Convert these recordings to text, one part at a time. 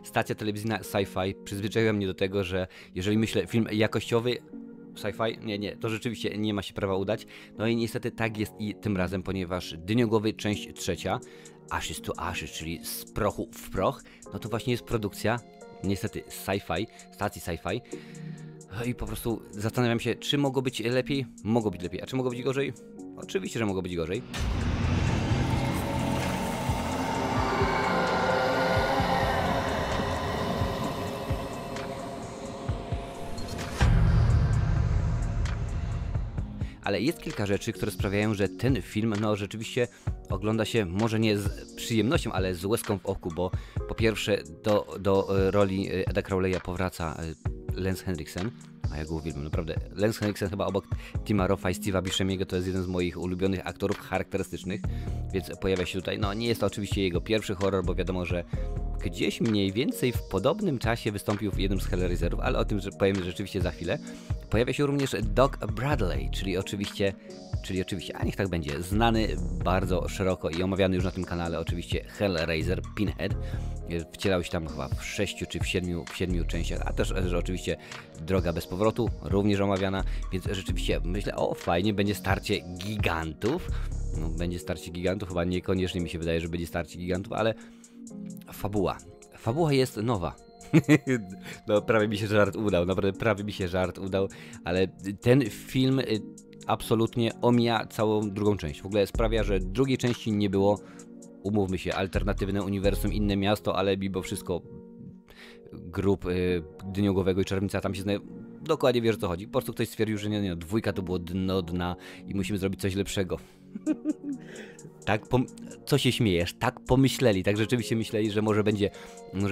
stacja telewizyjna sci-fi przyzwyczaiła mnie do tego, że jeżeli myślę film jakościowy, sci-fi, nie, to rzeczywiście nie ma się prawa udać. No i niestety tak jest i tym razem, ponieważ Dyniogowy część trzecia, Ashes to Ashes, czyli z prochu w proch, no to właśnie jest produkcja, niestety sci-fi, stacji sci-fi. I po prostu zastanawiam się, czy mogło być lepiej? Mogło być lepiej. A czy mogło być gorzej? Oczywiście, że mogło być gorzej. Ale jest kilka rzeczy, które sprawiają, że ten film, no rzeczywiście ogląda się może nie z przyjemnością, ale z łezką w oku, bo po pierwsze do roli Eda Crowley'a powraca Lance Henriksen, a ja go uwielbiam, naprawdę. Lance Henriksen chyba obok Tima Roffa i Steve'a Buscemiego to jest jeden z moich ulubionych aktorów charakterystycznych, więc pojawia się tutaj. No nie jest to oczywiście jego pierwszy horror, bo wiadomo, że gdzieś mniej więcej w podobnym czasie wystąpił w jednym z Hellraiserów, ale o tym powiem rzeczywiście za chwilę. Pojawia się również Doc Bradley, czyli oczywiście, a niech tak będzie, znany bardzo szeroko i omawiany już na tym kanale oczywiście Hellraiser Pinhead. Wcielał się tam chyba w 6 czy w 7 częściach, a też że oczywiście Droga bez powrotu, również omawiana, więc rzeczywiście myślę, o fajnie, będzie starcie gigantów. No, będzie starcie gigantów, chyba niekoniecznie mi się wydaje, że będzie starcie gigantów, ale fabuła jest nowa. No prawie mi się żart udał, naprawdę prawie mi się żart udał, ale ten film absolutnie omija całą drugą część. W ogóle sprawia, że drugiej części nie było. Umówmy się, alternatywne uniwersum, inne miasto, ale mimo wszystko grup Dyniogowego i Czarownica tam się znają. Dokładnie wiesz, o co chodzi. Po prostu ktoś stwierdził, że nie, dwójka to było dno dna i musimy zrobić coś lepszego. Tak, co się śmiejesz? Tak pomyśleli, tak rzeczywiście myśleli, że może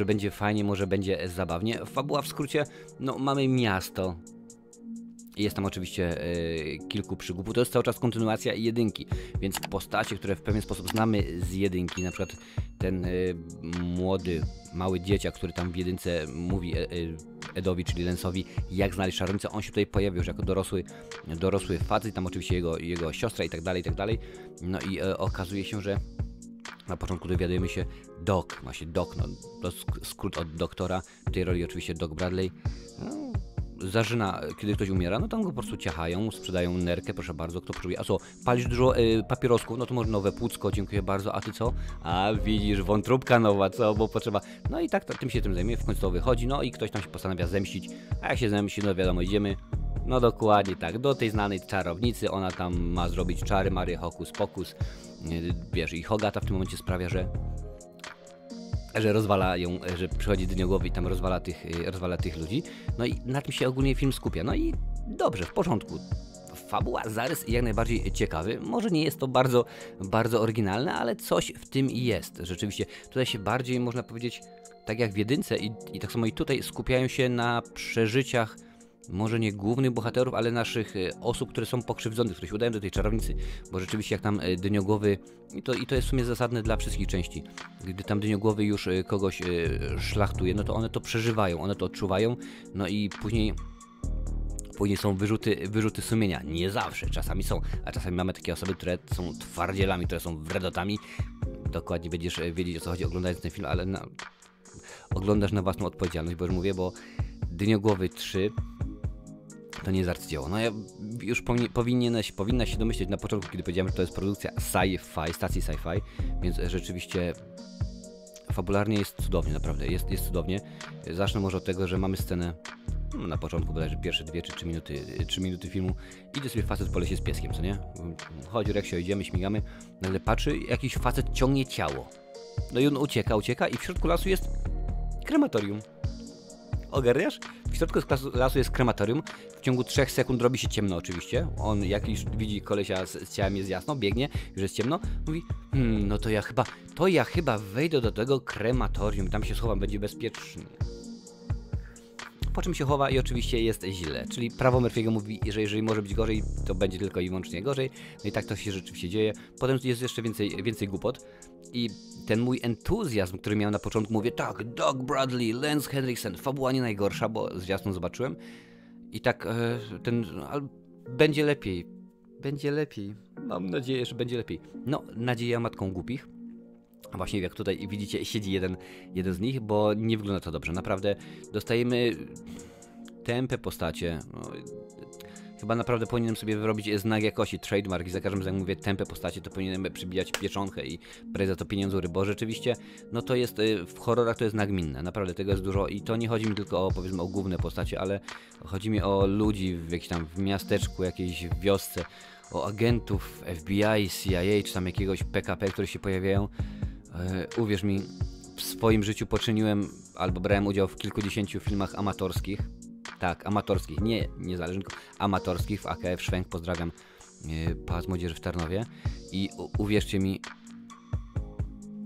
będzie fajnie, może będzie zabawnie. Fabuła w skrócie, no mamy miasto. Jest tam oczywiście kilku przygód. To jest cały czas kontynuacja jedynki, więc postacie, które w pewien sposób znamy z jedynki, na przykład ten młody, mały dzieciak, który tam w jedynce mówi Edowi, czyli Lensowi, jak znaleźć czarownicę, on się tutaj pojawił już jako dorosły facet, tam oczywiście jego siostra i tak dalej. No i okazuje się, że na początku dowiadujemy się Doc, no to skrót od doktora, w tej roli oczywiście Doc Bradley. No, zażyna, kiedy ktoś umiera, no tam go po prostu ciachają, sprzedają nerkę, proszę bardzo, kto potrzebuje. A co, palisz dużo papierosków, no to może nowe płucko, dziękuję bardzo, a ty co? A widzisz, wątróbka nowa, co, bo potrzeba. No i tak tym się tym zajmuje, w końcu to wychodzi, no i ktoś tam się postanawia zemścić, a jak się zemści, no wiadomo, idziemy, no dokładnie tak, do tej znanej czarownicy, ona tam ma zrobić czary, Mary, hokus pokus, wiesz, i Hogata w tym momencie sprawia, że rozwala ją, że przychodzi Dyniogowy i tam rozwala tych ludzi. No i na tym się ogólnie film skupia. No i dobrze, w porządku. Fabuła, zarys jak najbardziej ciekawy. Może nie jest to bardzo, bardzo oryginalne, ale coś w tym jest. Rzeczywiście tutaj się bardziej, można powiedzieć, tak jak w jedynce i tak samo i tutaj skupiają się na przeżyciach może nie głównych bohaterów, ale naszych osób, które są pokrzywdzone, które się udają do tej czarownicy, bo rzeczywiście jak tam Dyniogłowy, i to jest w sumie zasadne dla wszystkich części, gdy tam Dyniogłowy już kogoś szlachtuje, no to one to przeżywają, one to odczuwają, no i później są wyrzuty sumienia. Nie zawsze, czasami są, a czasami mamy takie osoby, które są twardzielami, które są wredotami. Dokładnie będziesz wiedzieć, o co chodzi, oglądając ten film, ale oglądasz na własną odpowiedzialność, bo już mówię, bo Dyniogłowy 3 to nie jest arcydzieło. No ja już powinna się domyśleć na początku, kiedy powiedziałem, że to jest produkcja sci-fi, stacji sci-fi, więc rzeczywiście fabularnie jest cudownie, naprawdę, jest cudownie. Zacznę może od tego, że mamy scenę na początku bodajże pierwsze 2 czy 3 minuty filmu. Idzie sobie facet po lesie z pieskiem, co nie? Chodzi Reksio, idziemy, śmigamy, nagle patrzy, jakiś facet ciągnie ciało. No i on ucieka i w środku lasu jest krematorium. Ogarniasz? W środku lasu jest krematorium. W ciągu 3 sekund robi się ciemno oczywiście. On jak już widzi kolesia z ciałem, jest jasno, biegnie, już jest ciemno. Mówi, no to ja chyba wejdę do tego krematorium. Tam się schowam, będzie bezpiecznie. Po czym się chowa i oczywiście jest źle. Czyli prawo Murphy'ego mówi, że jeżeli może być gorzej, to będzie tylko i wyłącznie gorzej. No i tak to się rzeczywiście dzieje. Potem jest jeszcze więcej głupot. I ten mój entuzjazm, który miałem na początku, mówię, tak, Doc Bradley, Lance Henriksen, fabuła nie najgorsza, bo zwiastun zobaczyłem. I tak będzie lepiej. Będzie lepiej. Mam nadzieję, że będzie lepiej. No, nadzieja matką głupich. Właśnie jak tutaj widzicie, siedzi jeden z nich, bo nie wygląda to dobrze. Naprawdę dostajemy tępe postacie. No, chyba naprawdę powinienem sobie wyrobić znak jakości, trademark i za każdym razem jak mówię tępe postacie, to powinienem przybijać pieczonkę i brać za to pieniądze, bo rzeczywiście, no to jest, w horrorach to jest nagminne, naprawdę tego jest dużo i to nie chodzi mi tylko o, powiedzmy, o główne postacie, ale chodzi mi o ludzi w jakimś tam w miasteczku, jakiejś wiosce, o agentów FBI, CIA, czy tam jakiegoś PKP, które się pojawiają. Uwierz mi, w swoim życiu poczyniłem, albo brałem udział w kilkudziesięciu filmach amatorskich. Tak, amatorskich, nie niezależnych, amatorskich w AKF Szwęk, pozdrawiam Pałac Młodzieży w Tarnowie i uwierzcie mi,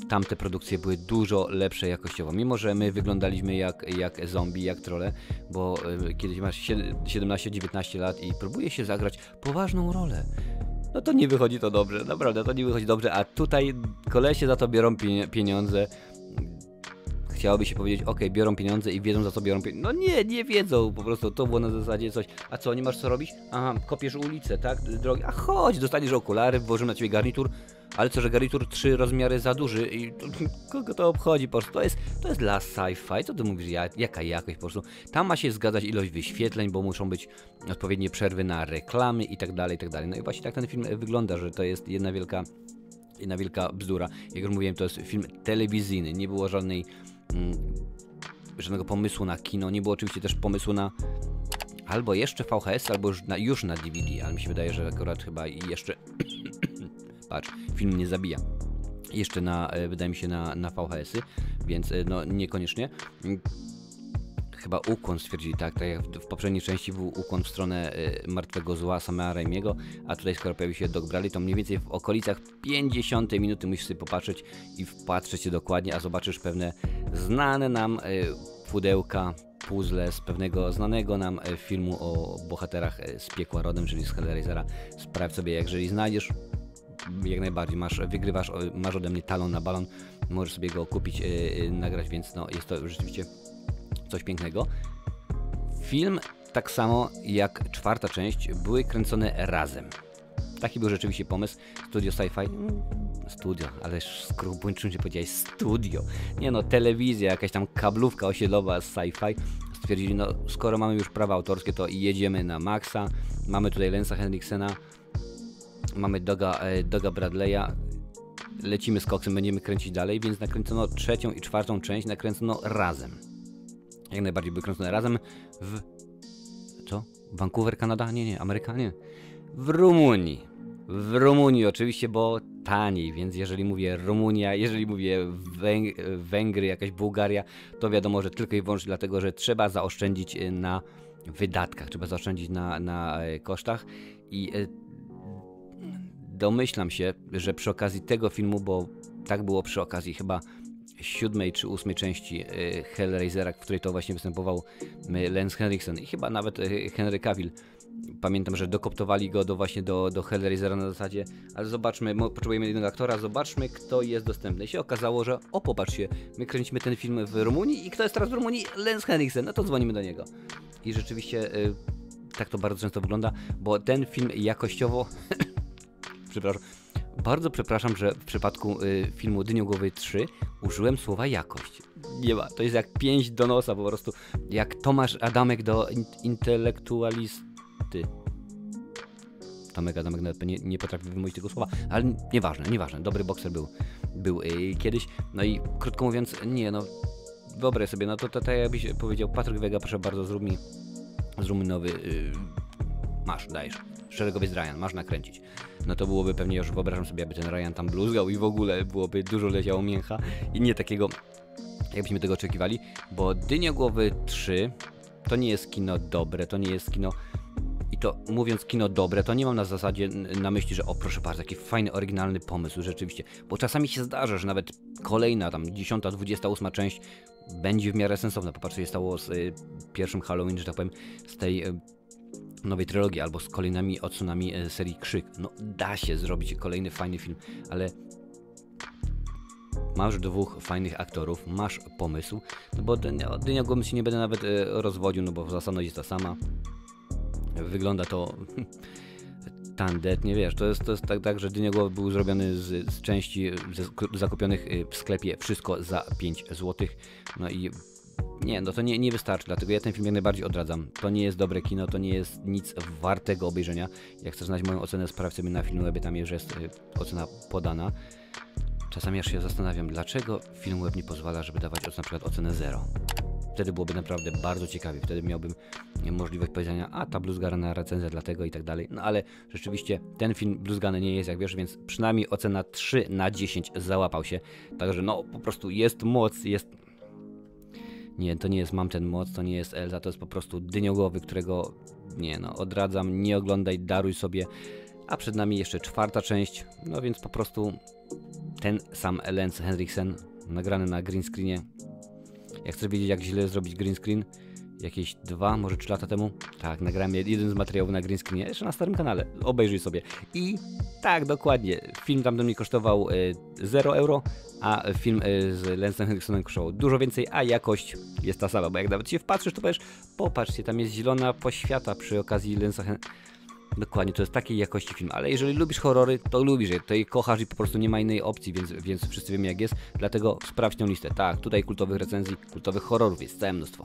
tamte produkcje były dużo lepsze jakościowo, mimo że my wyglądaliśmy jak zombie, jak trolle, bo kiedyś masz 17-19 lat i próbuje się zagrać poważną rolę. No to nie wychodzi to dobrze, naprawdę to nie wychodzi dobrze, a tutaj kolesie za to biorą pieniądze. Chciałoby się powiedzieć, ok, biorą pieniądze i wiedzą za co biorą pieniądze. No nie wiedzą, po prostu to było na zasadzie coś. A co, nie masz co robić? Aha, kopiesz ulicę, tak? Drogi. A chodź, dostaniesz okulary, włożymy na ciebie garnitur. Ale co, że garnitur 3 rozmiary za duży i kogo to obchodzi po prostu? To jest dla sci-fi, co ty mówisz, jaka jakość po prostu? Tam ma się zgadzać ilość wyświetleń, bo muszą być odpowiednie przerwy na reklamy i tak dalej, i tak dalej. No i właśnie tak ten film wygląda, że to jest jedna wielka bzdura. Jak już mówiłem, to jest film telewizyjny, nie było żadnego pomysłu na kino, nie było oczywiście też pomysłu na albo jeszcze VHS, albo już na DVD, ale mi się wydaje, że akurat chyba jeszcze patrz, film nie zabija. Jeszcze wydaje mi się na VHS-y, więc no niekoniecznie. Chyba ukłon stwierdzili, tak jak w poprzedniej części był ukłon w stronę martwego zła Sama Raimiego, a tutaj skoro pojawi się Doc Bradley, to mniej więcej w okolicach 50 minuty musisz sobie popatrzeć i wpatrzeć się dokładnie, a zobaczysz pewne znane nam pudełka, puzzle z pewnego znanego nam filmu o bohaterach z piekła rodem, czyli z Hellraisera. Sprawdź sobie, jeżeli znajdziesz, jak najbardziej, masz ode mnie talon na balon, możesz sobie go kupić, nagrać, więc no jest to rzeczywiście coś pięknego. Film, tak samo jak 4. część, były kręcone razem. Taki był rzeczywiście pomysł. Studio Sci-Fi. Studio, ależ skrupuńczym się powiedziałeś studio. Nie no, telewizja, jakaś tam kablówka osiedlowa z Sci-Fi. Stwierdzili, no skoro mamy już prawa autorskie, to jedziemy na maksa. Mamy tutaj Lensa Henriksena, mamy Doga Bradley'a. Lecimy z koksem, będziemy kręcić dalej, więc nakręcono 3. i 4. część, nakręcono razem. Jak najbardziej były kręcone razem w... Co? Vancouver, Kanada? Nie, Amerykanie. W Rumunii. W Rumunii oczywiście, bo taniej, więc jeżeli mówię Rumunia, jeżeli mówię Węgry, jakaś Bułgaria, to wiadomo, że tylko i wyłącznie dlatego, że trzeba zaoszczędzić na wydatkach, trzeba zaoszczędzić na kosztach i domyślam się, że przy okazji tego filmu, bo tak było przy okazji chyba 7. czy 8. części Hellraisera, w której to właśnie występował Lance Henriksen i chyba nawet Henry Cavill. Pamiętam, że dokoptowali go do Hellraisera na zasadzie, ale zobaczmy, potrzebujemy jednego aktora, zobaczmy kto jest dostępny. I się okazało, że popatrzcie, my kręcimy ten film w Rumunii i kto jest teraz w Rumunii? Lance Henriksen, no to dzwonimy do niego. I rzeczywiście tak to bardzo często wygląda, bo ten film jakościowo przepraszam, bardzo przepraszam, że w przypadku filmu Dyniogłowy 3 użyłem słowa jakość. Nie ma, to jest jak 5 do nosa po prostu. Jak Tomasz Adamek do intelektualisty. Tomek Adamek nawet nie potrafi wymówić tego słowa, ale nieważne, dobry bokser był kiedyś. No i krótko mówiąc, nie no, wyobraź sobie, no to tak jakbyś powiedział, Patryk Wega, proszę bardzo, zrób mi nowy, dajesz, szeregowiec Ryan, masz nakręcić. No to byłoby pewnie, już wyobrażam sobie, aby ten Ryan tam bluzgał i w ogóle byłoby dużo leciało mięcha i nie takiego, jakbyśmy tego oczekiwali, bo Dyniogłowy 3 to nie jest kino dobre, to nie jest kino, i to mówiąc kino dobre, to nie mam na zasadzie na myśli, że o proszę bardzo, jaki fajny, oryginalny pomysł, rzeczywiście, bo czasami się zdarza, że nawet kolejna tam 10., 28. część będzie w miarę sensowna. Popatrz, co się stało z pierwszym Halloween, że tak powiem, z tej nowej trylogii, albo z kolejnymi odsłonami serii Krzyk. No da się zrobić kolejny fajny film, ale masz 2 fajnych aktorów, masz pomysł, no bo Dynia Głowy się nie będę nawet rozwodził, no bo zasadność jest ta sama. Wygląda to Tandet, nie wiesz, to jest tak, że Dyniogłowy był zrobiony z części zakupionych w sklepie, wszystko za 5 zł. No i nie, no to nie wystarczy, dlatego ja ten film jak najbardziej odradzam. To nie jest dobre kino, to nie jest nic wartego obejrzenia. Jak chcesz znać moją ocenę, sprawdź sobie na Filmwebie, tam jest ocena podana. Czasami aż się zastanawiam, dlaczego Filmweb nie pozwala, żeby dawać na przykład ocenę 0. Wtedy byłoby naprawdę bardzo ciekawie, wtedy miałbym możliwość powiedzenia, a ta bluzgana recenzja dlatego i tak dalej. No ale rzeczywiście ten film bluzgany nie jest, jak wiesz, więc przynajmniej ocena 3/10 załapał się. Także no po prostu jest moc, jest... Nie, to nie jest Mam ten moc, to nie jest Elza, to jest po prostu Dyniogłowy, którego nie no, odradzam, nie oglądaj, daruj sobie. A przed nami jeszcze 4. część, no więc po prostu ten sam Lance Henriksen, nagrany na green screenie. Jak chcesz wiedzieć, jak źle zrobić green screen, jakieś 2, może 3 lata temu, tak, nagrałem jeden z materiałów na green screenie, jeszcze na starym kanale, obejrzyj sobie. I tak, dokładnie, film tamten mi kosztował 0 euro, a film z Lance'em Henriksenem kosztował dużo więcej, a jakość jest ta sama, bo jak nawet się wpatrzysz, to powiesz, popatrzcie, tam jest zielona poświata przy okazji Lance'a Henriksena. Dokładnie, to jest takiej jakości film, ale jeżeli lubisz horrory, to lubisz je, to je kochasz i po prostu nie ma innej opcji, więc wszyscy wiemy jak jest, dlatego sprawdź tę listę. Tak, tutaj kultowych recenzji, kultowych horrorów jest całe mnóstwo.